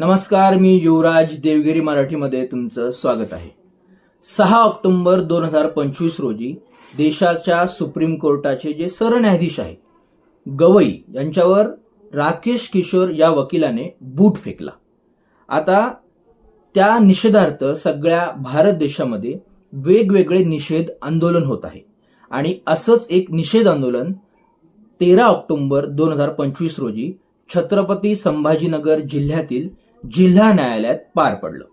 नमस्कार, मी युवराज देवगिरी मराठीमध्ये तुमचं स्वागत आहे। 6 ऑक्टोबर 2025 रोजी देशाच्या सुप्रीम कोर्टाचे जे सरन्यायाधीश आहेत गवई यांच्यावर राकेश किशोर या वकिलाने बूट फेकला। आता त्या निषेधार्थ सगळ्या भारत देशामध्ये वेगवेगळे निषेध आंदोलन होत आहे आणि असंच एक निषेध आंदोलन 13 ऑक्टोबर 2025 रोजी छत्रपती संभाजीनगर जिल्ह्यातील जिल्हा न्यायालयात पार पडलं।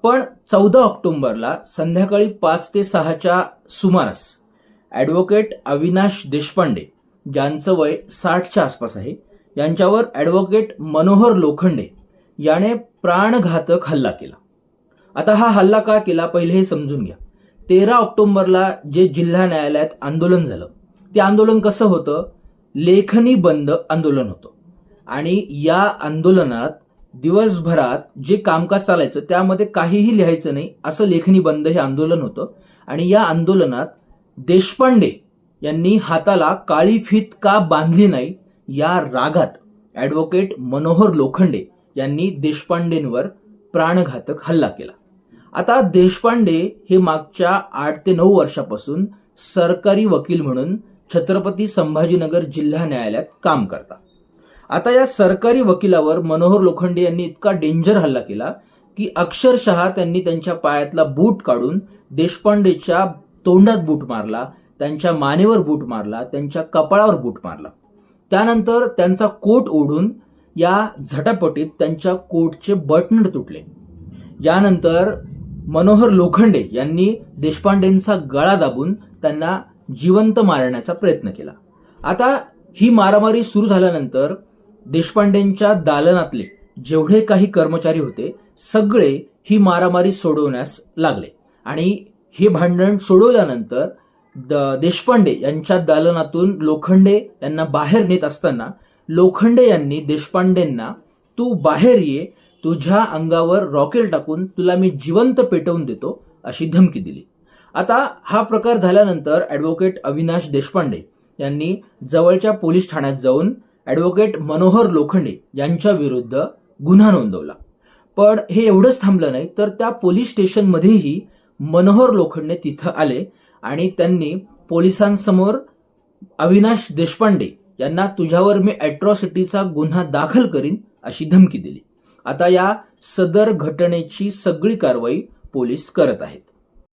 पण 14 ऑक्टोबरला संध्याकाळी 5 ते 6च्या सुमारास ॲडव्होकेट अविनाश देशपांडे, ज्यांचं वय 60च्या आसपास आहे, यांच्यावर ॲडव्होकेट मनोहर लोखंडे याने प्राणघातक हल्ला केला। आता हा हल्ला का केला पहिले हे समजून घ्या। 13 ऑक्टोबरला जे जिल्हा न्यायालयात आंदोलन झालं ते आंदोलन कसं होतं? लेखनी बंद आंदोलन होतं आणि या आंदोलनात दिवसभरात जे कामकाज चालायचं त्यामध्ये काहीही लिहायचं नाही असं लेखनी बंद हे आंदोलन होतं। आणि या आंदोलनात देशपांडे यांनी हाताला काळी फीत का बांधली नाही या रागात ॲडव्होकेट मनोहर लोखंडे यांनी देशपांडेंवर प्राणघातक हल्ला केला। आता देशपांडे हे मागच्या 8 ते 9 वर्षापासून सरकारी वकील म्हणून छत्रपती संभाजीनगर जिल्हा न्यायालयात काम करतात। आता या सरकारी वकिलावर मनोहर लोखंडे यांनी इतका डेंजर हल्ला केला की अक्षरशः त्यांनी त्यांच्या पायातला बूट काढून देशपांडेच्या तोंडात बूट मारला, त्यांच्या मानेवर बूट मारला, त्यांच्या कपाळावर बूट मारला। त्यानंतर त्यांचा कोट ओढून या झटापटीत त्यांच्या कोटचे बटन तुटले। यानंतर मनोहर लोखंडे यांनी देशपांडेंचा गळा दाबून त्यांना जिवंत मारण्याचा प्रयत्न केला। आता ही मारामारी सुरू झाल्यानंतर देशपांडेंच्या दालनातले जेवढे काही कर्मचारी होते सगळे ही मारामारी सोडवण्यास लागले आणि हे भांडण सोडवल्यानंतर देशपांडे यांच्या दालनातून लोखंडे यांना बाहेर नेत असताना लोखंडे यांनी देशपांडेंना तू बाहेर ये, तुझ्या अंगावर रॉकेल टाकून तुला मी जिवंत पेटवून देतो अशी धमकी दिली। आता हा प्रकार झाल्यानंतर ॲडव्होकेट अविनाश देशपांडे यांनी जवळच्या पोलीस ठाण्यात जाऊन ॲडव्होकेट मनोहर लोखंडे यांच्या विरुद्ध गुन्हा नोंदवला। पण हे एवढंच थांबलं नाही तर त्या पोलीस स्टेशनमध्येही मनोहर लोखंडे तिथं आले आणि त्यांनी पोलिसांसमोर अविनाश देशपांडे यांना तुझ्यावर मी ॲट्रॉसिटीचा गुन्हा दाखल करीन अशी धमकी दिली। आता या सदर घटनेची सगळी कारवाई पोलीस करत आहेत।